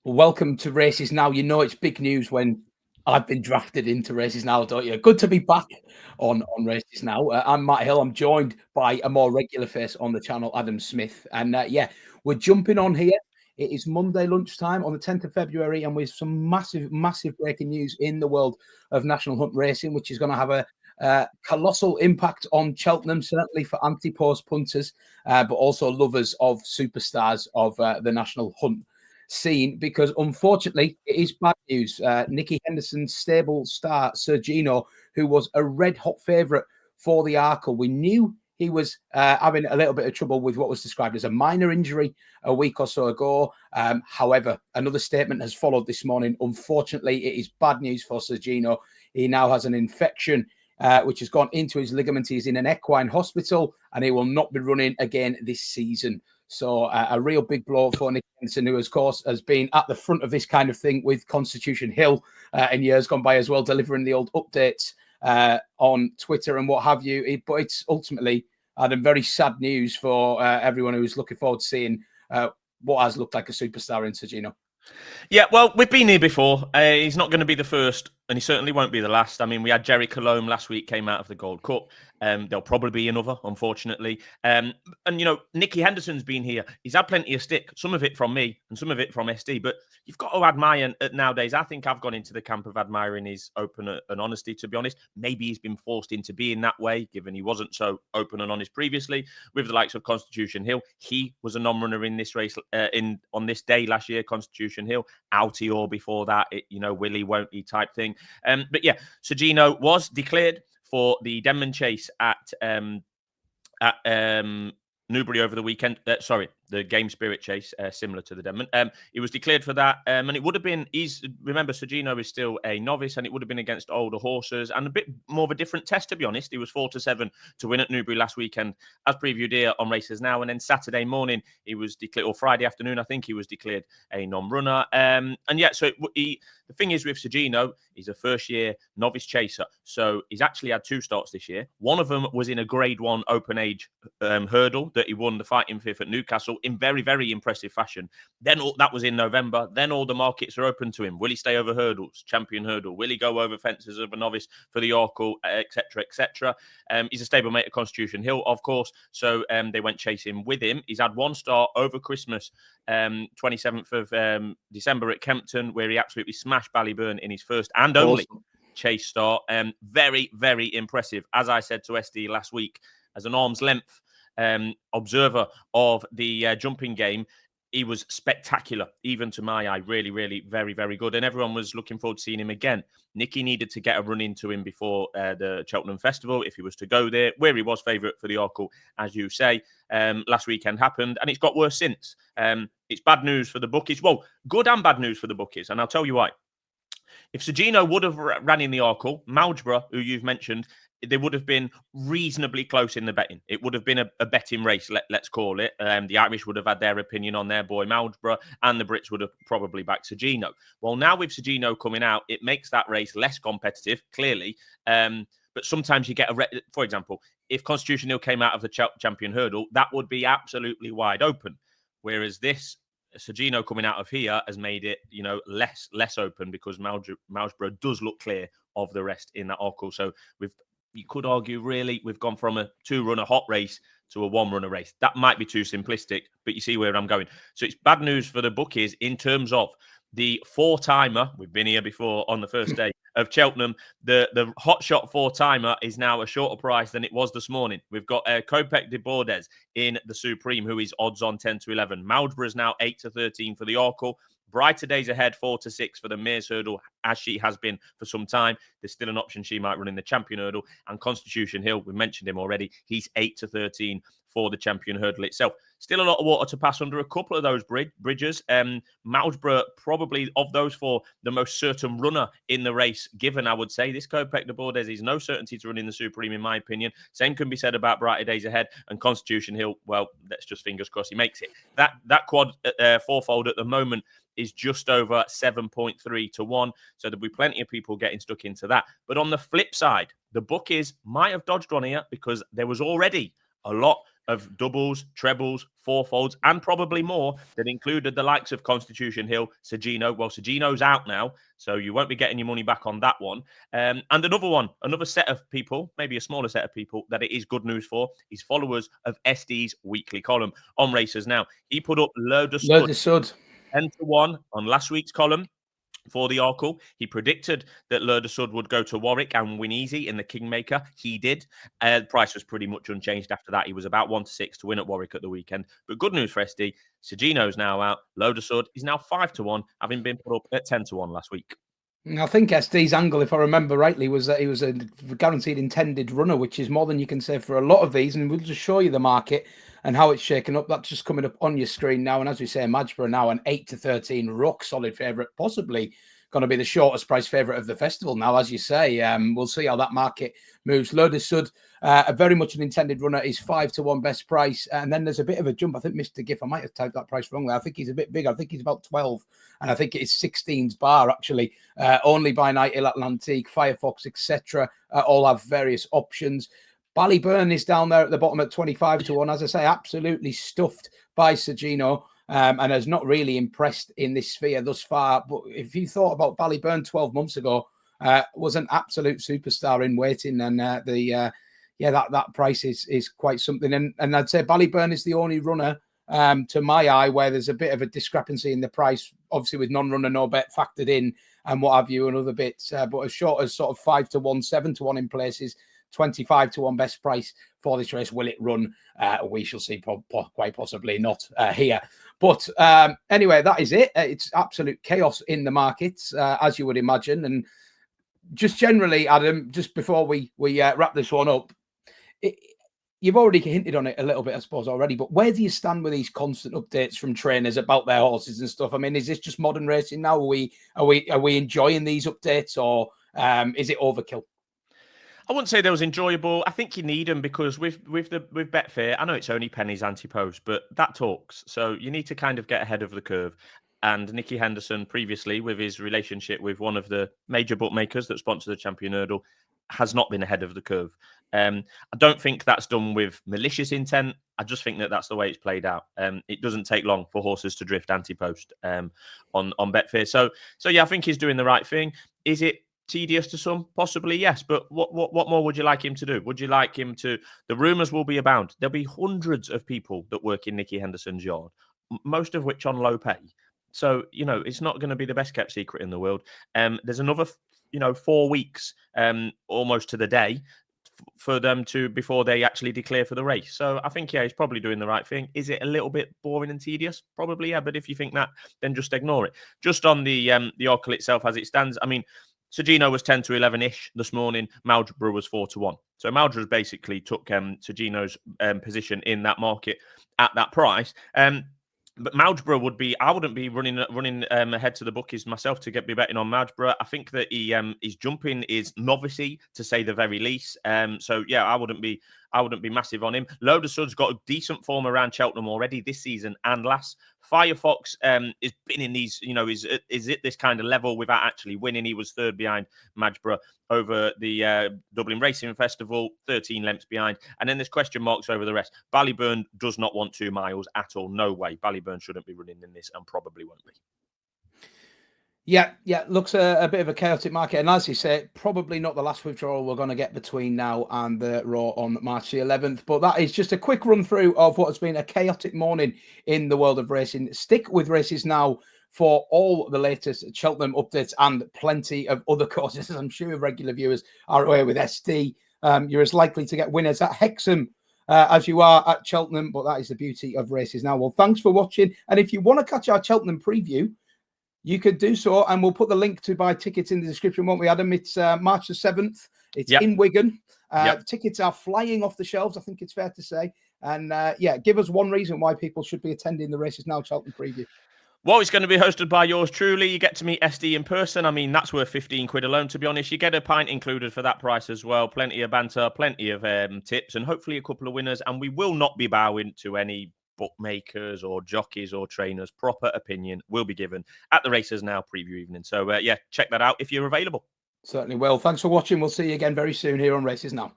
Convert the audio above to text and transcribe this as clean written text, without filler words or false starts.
Welcome to Races Now. You know it's big news when I've been drafted into Races Now, don't you? Good to be back on Races Now. I'm Matt Hill. I'm joined by a more regular face on the channel, Adam Smith. And we're jumping on here. It is Monday lunchtime on the 10th of February, and with some massive breaking news in the world of National Hunt racing, which is going to have a colossal impact on Cheltenham, certainly for anti-post punters, but also lovers of superstars of the National Hunt scene, because unfortunately it is bad news. Nicky Henderson's stable star, Sir Gino, who was a red hot favourite for the Arkle. We knew he was having a little bit of trouble with what was described as a minor injury a week or so ago. However, another statement has followed this morning. Unfortunately, it is bad news for Sir Gino. He now has an infection which has gone into his ligament. He's in an equine hospital and he will not be running again this season. So a real big blow for Nick Henderson, who, of course, has been at the front of this kind of thing with Constitution Hill in years gone by as well, delivering the old updates on Twitter and what have you. But it's ultimately had very sad news for everyone who's looking forward to seeing what has looked like a superstar in Sir Gino. Yeah, well, we've been here before. He's not going to be the first, and he certainly won't be the last. I mean, we had Jerry Colombe last week, came out of the Gold Cup. There'll probably be another, unfortunately. And, you know, Nicky Henderson's been here. He's had plenty of stick, some of it from me and some of it from SD. But you've got to admire nowadays. I think I've gone into the camp of admiring his open and honesty, to be honest. Maybe he's been forced into being that way, given he wasn't so open and honest previously with the likes of Constitution Hill. He was a non-runner in this race on this day last year, Constitution Hill. Outie or before that, Willie, won't he type thing. But yeah, Sir Gino was declared for the Denman Chase at Newbury over the weekend. The Game Spirit Chase, similar to the Denman. He was declared for that, and it would have been. Remember, Sir Gino is still a novice, and it would have been against older horses and a bit more of a different test, to be honest. He was 4-7 to win at Newbury last weekend, as previewed here on Races Now, and then Saturday morning he was declared, or Friday afternoon, I think he was declared a non-runner. The thing is with Sir Gino, he's a first-year novice chaser, so he's actually had 2 starts this year. One of them was in a Grade 1 open age hurdle that he won the Fighting Fifth at Newcastle in very, very impressive fashion. Then that was in November. Then all the markets are open to him. Will he stay over hurdles, champion hurdle? Will he go over fences of a novice for the Arkle, etc., etc.? He's a stablemate of Constitution Hill, of course, so they went chasing with him. He's had 1 start over Christmas, 27th of December at Kempton, where he absolutely smashed Ballyburn in his first and only chase start. Very, very impressive. As I said to SD last week, as an arm's length observer of the jumping game, he was spectacular, even to my eye. Really, really, very, very good. And everyone was looking forward to seeing him again. Nicky needed to get a run into him before the Cheltenham Festival, if he was to go there, where he was favourite for the Arkle, as you say. Last weekend happened, and it's got worse since. It's bad news for the bookies. Well, good and bad news for the bookies, and I'll tell you why. If Sir Gino would have ran in the Arkle, Mouldborough, who you've mentioned, they would have been reasonably close in the betting. It would have been a betting race, let's call it. The Irish would have had their opinion on their boy Mouldborough, and the Brits would have probably backed Sir Gino. Well, now with Sir Gino coming out, it makes that race less competitive, clearly. But sometimes you get for example, if Constitution Hill came out of the champion hurdle, that would be absolutely wide open. Whereas this Sir Gino coming out of here has made it, less open, because Mouldborough does look clear of the rest in that Arkle. So you could argue, really, we've gone from a 2-runner hot race to a 1-runner race. That might be too simplistic, but you see where I'm going. So it's bad news for the bookies in terms of the 4-timer. We've been here before on the first day of Cheltenham. The hot shot 4-timer is now a shorter price than it was this morning. We've got Kopek de Bordes in the Supreme, who is odds on 10-11. Mouldborough is now 8-13 for the Arkle. Brighter days ahead, 4-6 for the Mares hurdle, as she has been for some time. There's still an option she might run in the champion hurdle. And Constitution Hill, we mentioned him already. He's 8-13 for the champion hurdle itself. Still a lot of water to pass under a couple of those bridges. Mouldborough, probably of those 4, the most certain runner in the race, given, I would say. This Kopek de Bordes is no certainty to run in the Supreme, in my opinion. Same can be said about Brighter Days Ahead. And Constitution Hill, well, let's just fingers crossed he makes it. That quad fourfold at the moment is just over 7.3 to 1. So there'll be plenty of people getting stuck into that. But on the flip side, the bookies might have dodged one here, because there was already a lot of doubles, trebles, fourfolds, and probably more that included the likes of Constitution Hill, Sir Gino. Well, Sir Gino's out now, so you won't be getting your money back on that one. And another set of people, maybe a smaller set of people, that it is good news for, is followers of SD's weekly column on Racers Now. He put up load of stud. 10-1 on last week's column for the Arkle. He predicted that Lourdes Sud would go to Warwick and win easy in the Kingmaker. He did. The price was pretty much unchanged after that. He was about 1-6 to win at Warwick at the weekend. But good news for SD. Sir Gino's now out. Lourdes Sud is now 5-1, having been put up at 10-1 last week. I think SD's angle, if I remember rightly, was that he was a guaranteed intended runner, which is more than you can say for a lot of these. And we'll just show you the market and how it's shaken up. That's just coming up on your screen now. And as we say, Madgeborough now an 8-13 rock solid favourite, possibly going to be the shortest price favourite of the festival now, as you say. We'll see how that market moves. Lourdes Sud, very much an intended runner, is 5-1 best price. And then there's a bit of a jump. I think Mr. Giff, I might have typed that price wrongly. I think he's a bit bigger. I think he's about 12. And I think it is 16's bar, actually. Only by Night, Atlantique, Firefox, etc. All have various options. Ballyburn is down there at the bottom at 25-1. As I say, absolutely stuffed by Sir Gino. And has not really impressed in this sphere thus far. But if you thought about Ballyburn 12 months ago, was an absolute superstar in waiting, and that price is quite something. And I'd say Ballyburn is the only runner to my eye where there's a bit of a discrepancy in the price, obviously with non-runner no bet factored in and what have you and other bits. But as short as sort of 5-1, 7-1 in places. 25-1 best price for this race. Will it run? We shall see. Quite possibly not here. But anyway, that is it. It's absolute chaos in the markets, as you would imagine. And just generally, Adam, just before we wrap this one up, you've already hinted on it a little bit, I suppose, already. But where do you stand with these constant updates from trainers about their horses and stuff? I mean, is this just modern racing now? Are we enjoying these updates, or is it overkill? I wouldn't say they was enjoyable. I think you need them because with Betfair, I know it's only pennies anti-post, but that talks. So you need to kind of get ahead of the curve. And Nicky Henderson, previously, with his relationship with one of the major bookmakers that sponsor the Champion Hurdle, has not been ahead of the curve. I don't think that's done with malicious intent. I just think that that's the way it's played out. It doesn't take long for horses to drift anti-post on Betfair. So yeah, I think he's doing the right thing. Is it tedious to some? Possibly, yes. But what more would you like him to do? Would you like him to... The rumours will be abound. There'll be hundreds of people that work in Nicky Henderson's yard, most of which on low pay. So, it's not going to be the best kept secret in the world. There's another, 4 weeks, almost to the day, for them to, before they actually declare for the race. So I think, yeah, he's probably doing the right thing. Is it a little bit boring and tedious? Probably, yeah. But if you think that, then just ignore it. Just on the Arkle itself as it stands, I mean, Sir Gino was 10-11-ish this morning. Madgeborough was 4-1. So Madgeborough basically took Sir Gino's position in that market at that price. But Madgeborough would be... I wouldn't be running ahead to the bookies myself to be betting on Madgeborough. I think that his jumping is novice-y, to say the very least. So yeah, I wouldn't be massive on him. Lourdes Sud's got a decent form around Cheltenham already this season and last. Firefox has been in these, is at this kind of level without actually winning. He was third behind Madgeborough over the Dublin Racing Festival, 13 lengths behind. And then there's question marks over the rest. Ballyburn does not want 2 miles at all. No way. Ballyburn shouldn't be running in this and probably won't be. Yeah, looks a bit of a chaotic market. And as you say, probably not the last withdrawal we're going to get between now and the Raw on March the 11th. But that is just a quick run through of what has been a chaotic morning in the world of racing. Stick with Races Now for all the latest Cheltenham updates and plenty of other courses. I'm sure regular viewers are aware with SD. You're as likely to get winners at Hexham as you are at Cheltenham. But that is the beauty of Races Now. Well, thanks for watching. And if you want to catch our Cheltenham preview, you could do so, and we'll put the link to buy tickets in the description, won't we, Adam? It's March the 7th. It's in Wigan. Tickets are flying off the shelves, I think it's fair to say. And give us one reason why people should be attending the Races Now Cheltenham preview. Well, it's going to be hosted by yours truly. You get to meet SD in person. I mean, that's worth 15 quid alone, to be honest. You get a pint included for that price as well. Plenty of banter, plenty of tips, and hopefully a couple of winners. And we will not be bowing to any bookmakers or jockeys or trainers. Proper opinion will be given at the Races Now preview evening. So check that out if you're available. Certainly will. Thanks for watching. We'll see you again very soon here on Races Now.